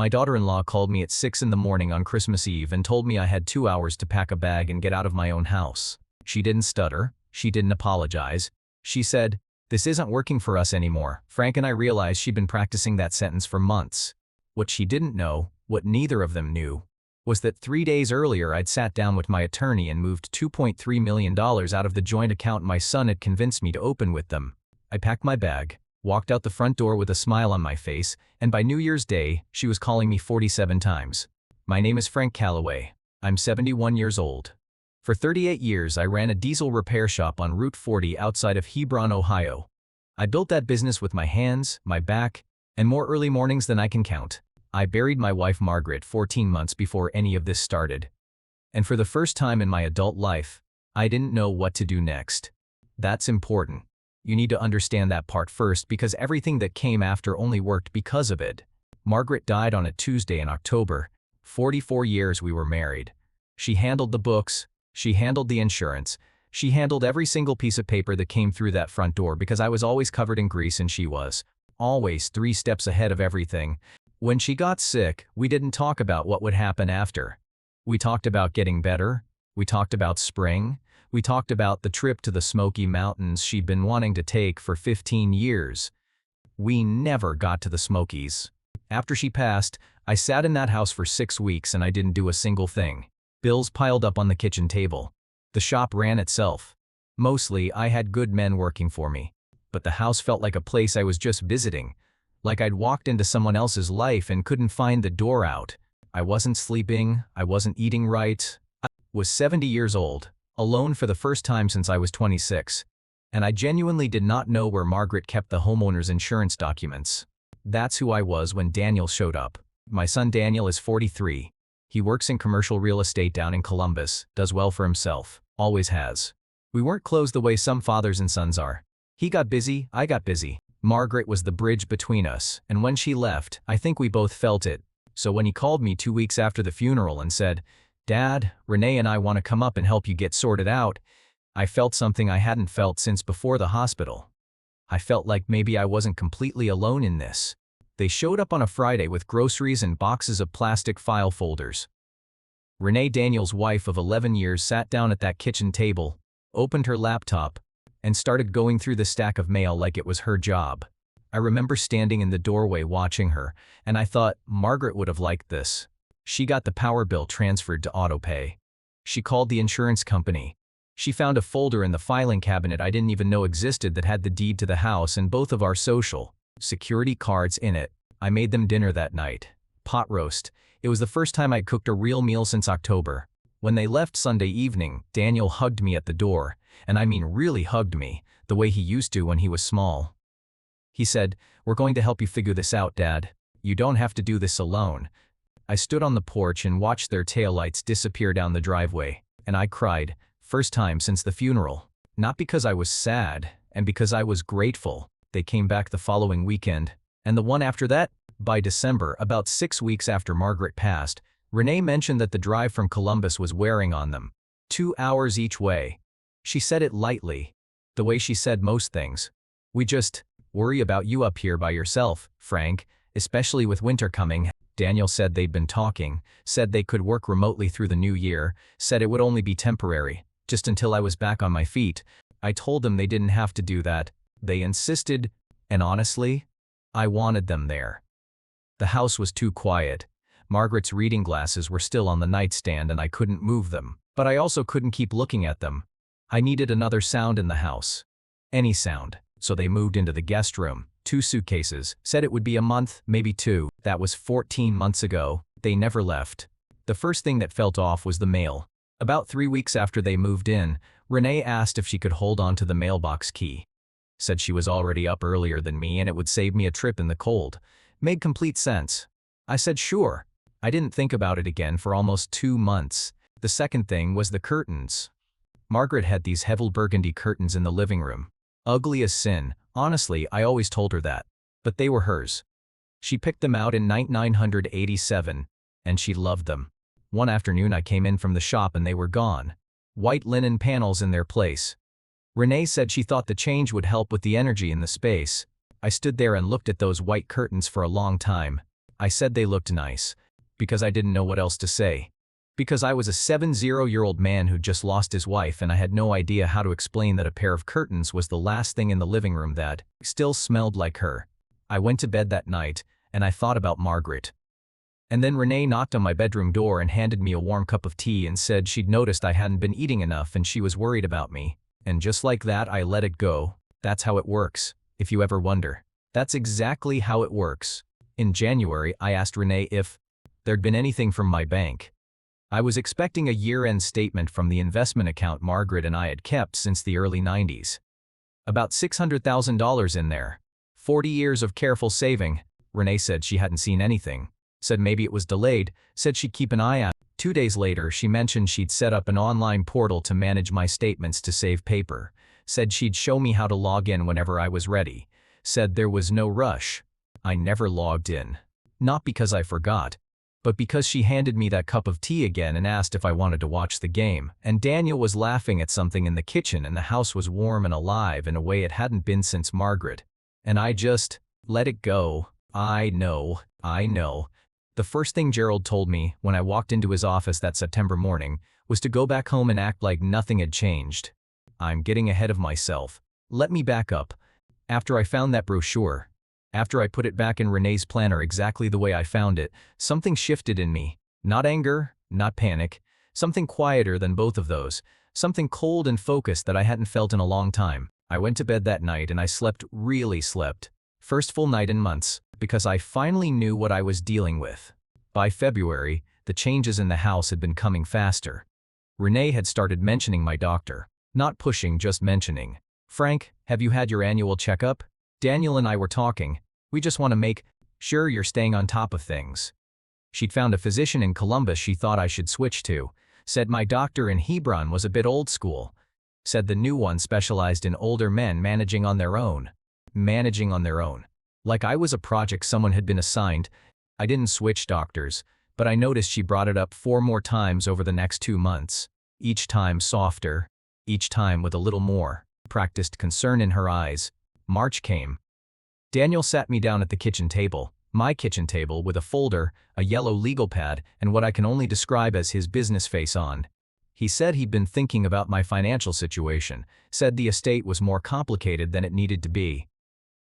My daughter-in-law called me at 6 in the morning on Christmas Eve and told me I had 2 hours to pack a bag and get out of my own house. She didn't stutter. She didn't apologize. She said, "This isn't working for us anymore." Frank and I realized she'd been practicing that sentence for months. What she didn't know, what neither of them knew, was that 3 days earlier I'd sat down with my attorney and moved $2.3 million out of the joint account my son had convinced me to open with them. I packed my bag, walked out the front door with a smile on my face, and by New Year's Day, she was calling me 47 times. My name is Frank Calloway. I'm 71 years old. For 38 years, I ran a diesel repair shop on Route 40 outside of Hebron, Ohio. I built that business with my hands, my back, and more early mornings than I can count. I buried my wife Margaret 14 months before any of this started. And for the first time in my adult life, I didn't know what to do next. That's important. You need to understand that part first because everything that came after only worked because of it. Margaret died on a Tuesday in October. 44 years we were married. She handled the books. She handled the insurance. She handled every single piece of paper that came through that front door because I was always covered in grease and she was always 3 steps ahead of everything. When she got sick, we didn't talk about what would happen after. We talked about getting better. We talked about spring. We talked about the trip to the Smoky Mountains she'd been wanting to take for 15 years. We never got to the Smokies. After she passed, I sat in that house for 6 weeks and I didn't do a single thing. Bills piled up on the kitchen table. The shop ran itself. Mostly, I had good men working for me. But the house felt like a place I was just visiting. Like I'd walked into someone else's life and couldn't find the door out. I wasn't sleeping. I wasn't eating right. I was 70 years old, alone for the first time since I was 26. And I genuinely did not know where Margaret kept the homeowner's insurance documents. That's who I was when Daniel showed up. My son Daniel is 43. He works in commercial real estate down in Columbus, does well for himself, always has. We weren't close the way some fathers and sons are. He got busy, I got busy. Margaret was the bridge between us, and when she left, I think we both felt it. So when he called me 2 weeks after the funeral and said, "Dad, Renee and I want to come up and help you get sorted out," I felt something I hadn't felt since before the hospital. I felt like maybe I wasn't completely alone in this. They showed up on a Friday with groceries and boxes of plastic file folders. Renee, Daniel's wife of 11 years, sat down at that kitchen table, opened her laptop, and started going through the stack of mail like it was her job. I remember standing in the doorway watching her, and I thought Margaret would have liked this. She got the power bill transferred to autopay. She called the insurance company. She found a folder in the filing cabinet I didn't even know existed that had the deed to the house and both of our social security cards in it. I made them dinner that night. Pot roast. It was the first time I'd cooked a real meal since October. When they left Sunday evening, Daniel hugged me at the door, and I mean really hugged me, the way he used to when he was small. He said, "We're going to help you figure this out, Dad. You don't have to do this alone." I stood on the porch and watched their taillights disappear down the driveway, and I cried, first time since the funeral. Not because I was sad, and because I was grateful. They came back the following weekend, and the one after that. By December, about 6 weeks after Margaret passed, Renee mentioned that the drive from Columbus was wearing on them. 2 hours each way. She said it lightly, the way she said most things. "We just worry about you up here by yourself, Frank, especially with winter coming." Daniel said they'd been talking, said they could work remotely through the new year, said it would only be temporary, just until I was back on my feet. I told them they didn't have to do that. They insisted, and honestly, I wanted them there. The house was too quiet. Margaret's reading glasses were still on the nightstand and I couldn't move them, but I also couldn't keep looking at them. I needed another sound in the house. Any sound. So they moved into the guest room. 2 suitcases. Said it would be a month, maybe 2. That was 14 months ago. They never left. The first thing that felt off was the mail. About 3 weeks after they moved in, Renee asked if she could hold on to the mailbox key. Said she was already up earlier than me and it would save me a trip in the cold. Made complete sense. I said sure. I didn't think about it again for almost 2 months. The second thing was the curtains. Margaret had these heavy burgundy curtains in the living room. Ugly as sin. Honestly, I always told her that. But they were hers. She picked them out in 1987, and she loved them. One afternoon I came in from the shop and they were gone. White linen panels in their place. Renee said she thought the change would help with the energy in the space. I stood there and looked at those white curtains for a long time. I said they looked nice. Because I didn't know what else to say. Because I was a 70-year-old man who'd just lost his wife and I had no idea how to explain that a pair of curtains was the last thing in the living room that still smelled like her. I went to bed that night, and I thought about Margaret. And then Renee knocked on my bedroom door and handed me a warm cup of tea and said she'd noticed I hadn't been eating enough and she was worried about me. And just like that, I let it go. That's how it works, if you ever wonder. That's exactly how it works. In January, I asked Renee if there'd been anything from my bank. I was expecting a year-end statement from the investment account Margaret and I had kept since the early 90s. About $600,000 in there. 40 years of careful saving. Renee said she hadn't seen anything. Said maybe it was delayed. Said she'd keep an eye out. 2 days later, she mentioned she'd set up an online portal to manage my statements to save paper. Said she'd show me how to log in whenever I was ready. Said there was no rush. I never logged in. Not because I forgot, but because she handed me that cup of tea again and asked if I wanted to watch the game. And Daniel was laughing at something in the kitchen and the house was warm and alive in a way it hadn't been since Margaret. And I just let it go. I know. The first thing Gerald told me when I walked into his office that September morning was to go back home and act like nothing had changed. I'm getting ahead of myself. Let me back up. After I found that brochure, after I put it back in Renee's planner exactly the way I found it, something shifted in me. Not anger, not panic. Something quieter than both of those. Something cold and focused that I hadn't felt in a long time. I went to bed that night and I really slept. First full night in months, because I finally knew what I was dealing with. By February, the changes in the house had been coming faster. Renee had started mentioning my doctor. Not pushing, just mentioning. Frank, have you had your annual checkup? Daniel and I were talking. We just want to make sure you're staying on top of things. She'd found a physician in Columbus she thought I should switch to. Said my doctor in Hebron was a bit old school. Said the new one specialized in older men managing on their own. Managing on their own. Like I was a project someone had been assigned. I didn't switch doctors, but I noticed she brought it up 4 more times over the next 2 months. Each time softer. Each time with a little more practiced concern in her eyes. March came. Daniel sat me down at the kitchen table, my kitchen table, with a folder, a yellow legal pad, and what I can only describe as his business face on. He said he'd been thinking about my financial situation, said the estate was more complicated than it needed to be.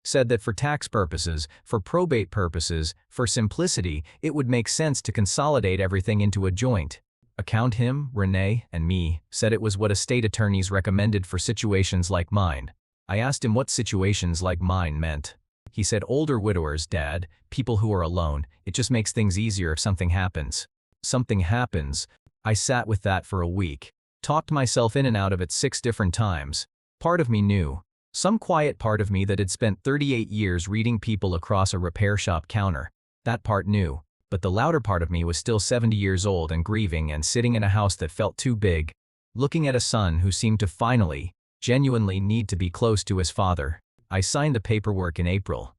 Said that for tax purposes, for probate purposes, for simplicity, it would make sense to consolidate everything into a joint account. Him, Renee, and me. Said it was what estate attorneys recommended for situations like mine. I asked him what situations like mine meant. He said older widowers, Dad, people who are alone. It just makes things easier if something happens. Something happens. I sat with that for a week. Talked myself in and out of it 6 different times. Part of me knew. Some quiet part of me that had spent 38 years reading people across a repair shop counter. That part knew. But the louder part of me was still 70 years old and grieving and sitting in a house that felt too big. Looking at a son who seemed to finally, genuinely need to be close to his father. I signed the paperwork in April.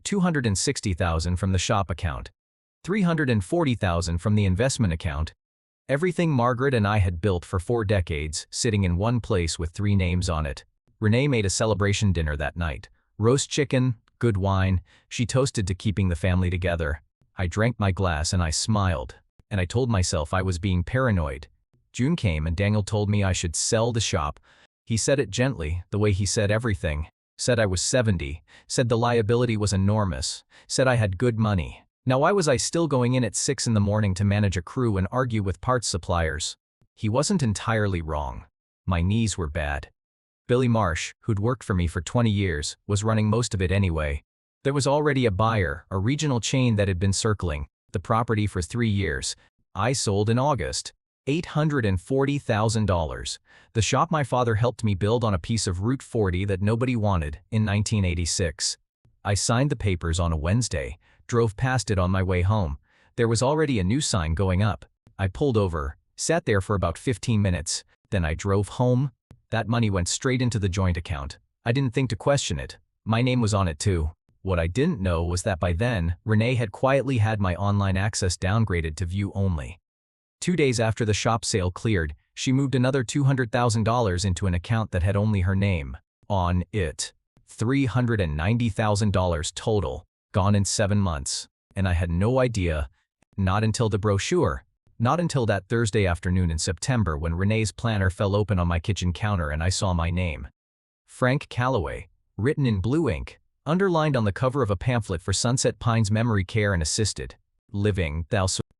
$260,000 from the shop account. $340,000 from the investment account. Everything Margaret and I had built for 4 decades, sitting in one place with 3 names on it. Renee made a celebration dinner that night. Roast chicken, good wine. She toasted to keeping the family together. I drank my glass and I smiled. And I told myself I was being paranoid. June came and Daniel told me I should sell the shop. He said it gently, the way he said everything. Said I was 70. Said the liability was enormous. Said I had good money. Now why was I still going in at 6 in the morning to manage a crew and argue with parts suppliers? He wasn't entirely wrong. My knees were bad. Billy Marsh, who'd worked for me for 20 years, was running most of it anyway. There was already a buyer, a regional chain that had been circling the property for 3 years. I sold in August. $840,000. The shop my father helped me build on a piece of Route 40 that nobody wanted in 1986. I signed the papers on a Wednesday, drove past it on my way home. There was already a new sign going up. I pulled over, sat there for about 15 minutes, then I drove home. That money went straight into the joint account. I didn't think to question it. My name was on it too. What I didn't know was that by then, Renee had quietly had my online access downgraded to view only. 2 days after the shop sale cleared, she moved another $200,000 into an account that had only her name on it. $390,000 total, gone in 7 months. And I had no idea. Not until the brochure. Not until that Thursday afternoon in September when Renee's planner fell open on my kitchen counter and I saw my name. Frank Calloway, written in blue ink, underlined on the cover of a pamphlet for Sunset Pines Memory Care and Assisted Living.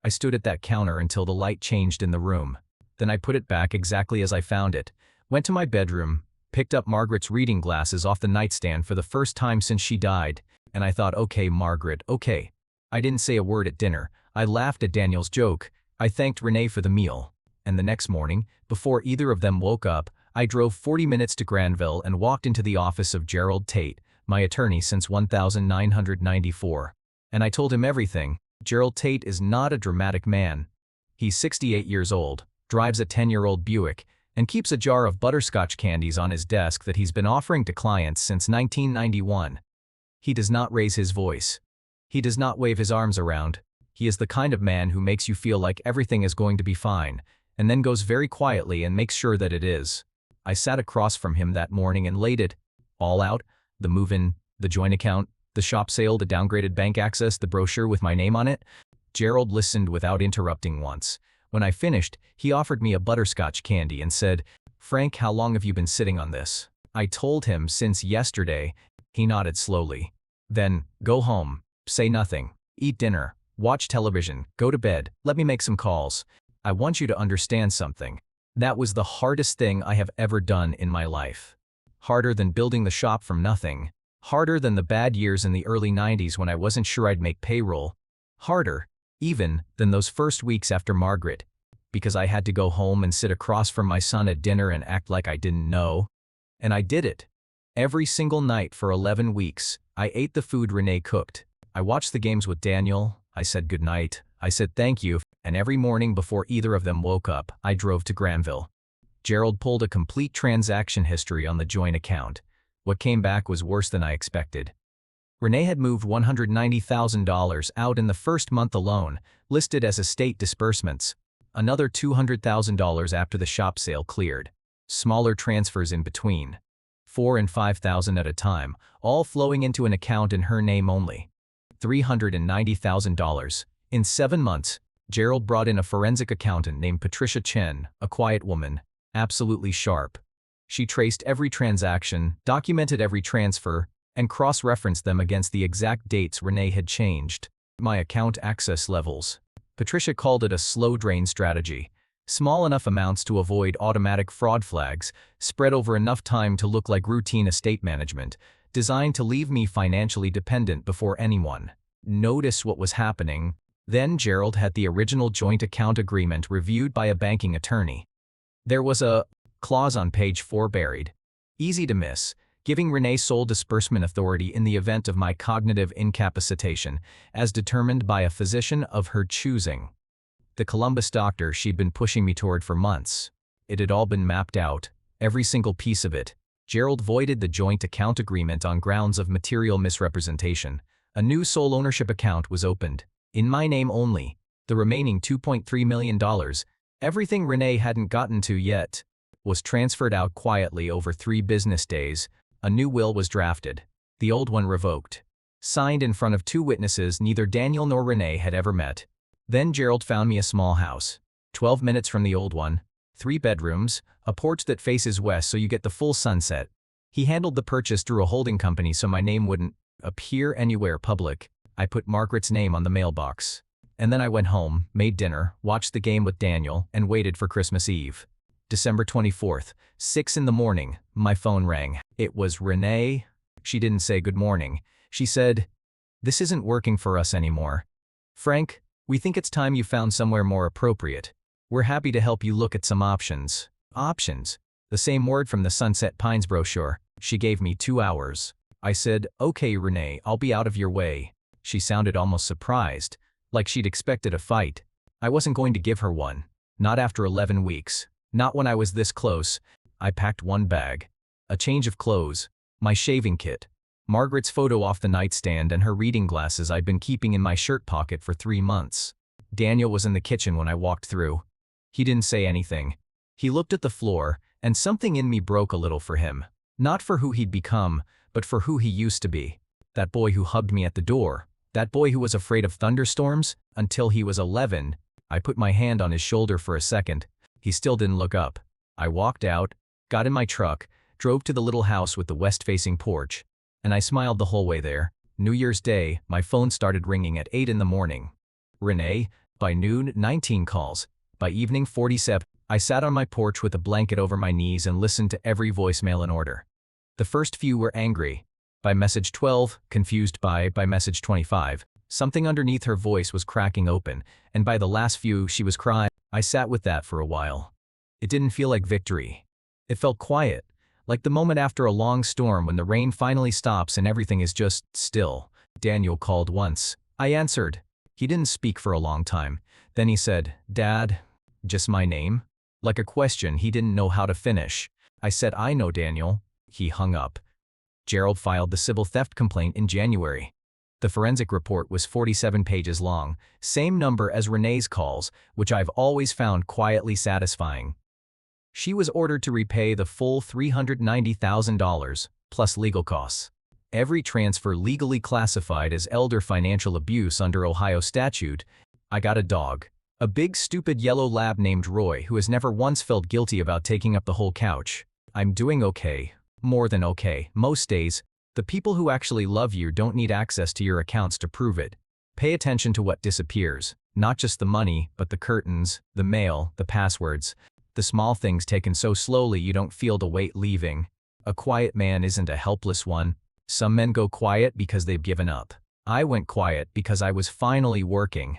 I stood at that counter until the light changed in the room. Then I put it back exactly as I found it, went to my bedroom, picked up Margaret's reading glasses off the nightstand for the first time since she died, and I thought, okay, Margaret, okay. I didn't say a word at dinner. I laughed at Daniel's joke. I thanked Renee for the meal. And the next morning, before either of them woke up, I drove 40 minutes to Granville and walked into the office of Gerald Tate, my attorney since 1994. And I told him everything. Gerald Tate is not a dramatic man. He's 68 years old, drives a 10-year-old Buick, and keeps a jar of butterscotch candies on his desk that he's been offering to clients since 1991. He does not raise his voice. He does not wave his arms around. He is the kind of man who makes you feel like everything is going to be fine, and then goes very quietly and makes sure that it is. I sat across from him that morning and laid it all out: the move-in, the joint account, the shop sale, the downgraded bank access, the brochure with my name on it. Gerald listened without interrupting once. When I finished, he offered me a butterscotch candy and said, "Frank, how long have you been sitting on this?" I told him since yesterday. He nodded slowly. Then, go home, say nothing, eat dinner, watch television, go to bed, let me make some calls. I want you to understand something. That was the hardest thing I have ever done in my life. Harder than building the shop from nothing. Harder than the bad years in the early 90s when I wasn't sure I'd make payroll. Harder, even, than those first weeks after Margaret. Because I had to go home and sit across from my son at dinner and act like I didn't know. And I did it. Every single night for 11 weeks, I ate the food Renee cooked. I watched the games with Daniel. I said goodnight. I said thank you. And every morning before either of them woke up, I drove to Granville. Gerald pulled a complete transaction history on the joint account. What came back was worse than I expected. Renee had moved $190,000 out in the first month alone, listed as estate disbursements. Another $200,000 after the shop sale cleared. Smaller transfers in between. $4,000 and $5,000 at a time, all flowing into an account in her name only. $390,000. In 7 months, Gerald brought in a forensic accountant named Patricia Chen, a quiet woman, absolutely sharp. She traced every transaction, documented every transfer, and cross-referenced them against the exact dates Renee had changed. My account access levels. Patricia called it a slow drain strategy. Small enough amounts to avoid automatic fraud flags, spread over enough time to look like routine estate management, designed to leave me financially dependent before anyone noticed what was happening. Then Gerald had the original joint account agreement reviewed by a banking attorney. There was a clause on page 4 buried. Easy to miss, giving Renee sole disbursement authority in the event of my cognitive incapacitation, as determined by a physician of her choosing. The Columbus doctor she'd been pushing me toward for months. It had all been mapped out, every single piece of it. Gerald voided the joint account agreement on grounds of material misrepresentation. A new sole ownership account was opened, in my name only. The remaining $2.3 million, everything Renee hadn't gotten to yet, was transferred out quietly over 3 business days. A new will was drafted, the old one revoked. Signed in front of 2 witnesses neither Daniel nor Renee had ever met. Then Gerald found me a small house, 12 minutes from the old one, 3 bedrooms, a porch that faces west so you get the full sunset. He handled the purchase through a holding company so my name wouldn't appear anywhere public. I put Margaret's name on the mailbox. And then I went home, made dinner, watched the game with Daniel, and waited for Christmas Eve. December 24th, 6 in the morning, my phone rang. It was Renee. She didn't say good morning. She said, "This isn't working for us anymore. Frank, we think it's time you found somewhere more appropriate. We're happy to help you look at some options." Options. The same word from the Sunset Pines brochure. She gave me 2 hours. I said, "Okay, Renee, I'll be out of your way." She sounded almost surprised, like she'd expected a fight. I wasn't going to give her one. Not after 11 weeks. Not when I was this close. I packed 1 bag. A change of clothes. My shaving kit. Margaret's photo off the nightstand and her reading glasses I'd been keeping in my shirt pocket for 3 months. Daniel was in the kitchen when I walked through. He didn't say anything. He looked at the floor, and something in me broke a little for him. Not for who he'd become, but for who he used to be. That boy who hugged me at the door, That boy who was afraid of thunderstorms? Until he was 11. I put my hand on his shoulder for a second. He still didn't look up. I walked out, got in my truck, drove to the little house with the west-facing porch, and I smiled the whole way there. New Year's Day, my phone started ringing at 8 in the morning. Renee, by noon, 19 calls. By evening, 47. I sat on my porch with a blanket over my knees and listened to every voicemail in order. The first few were angry. By message 12, confused by message 25. Something underneath her voice was cracking open, and by the last few, she was crying. I sat with that for a while. It didn't feel like victory. It felt quiet, like the moment after a long storm when the rain finally stops and everything is just still. Daniel called once. I answered. He didn't speak for a long time. Then he said, "Dad?" Just my name? Like a question he didn't know how to finish. I said, "I know, Daniel." He hung up. Gerald filed the civil theft complaint in January. The forensic report was 47 pages long, same number as Renee's calls, which I've always found quietly satisfying. She was ordered to repay the full $390,000, plus legal costs. Every transfer legally classified as elder financial abuse under Ohio statute. I got a dog. A big stupid yellow lab named Roy who has never once felt guilty about taking up the whole couch. I'm doing okay. More than okay. Most days, the people who actually love you don't need access to your accounts to prove it. Pay attention to what disappears. Not just the money, but the curtains, the mail, the passwords. The small things taken so slowly you don't feel the weight leaving. A quiet man isn't a helpless one. Some men go quiet because they've given up. I went quiet because I was finally working.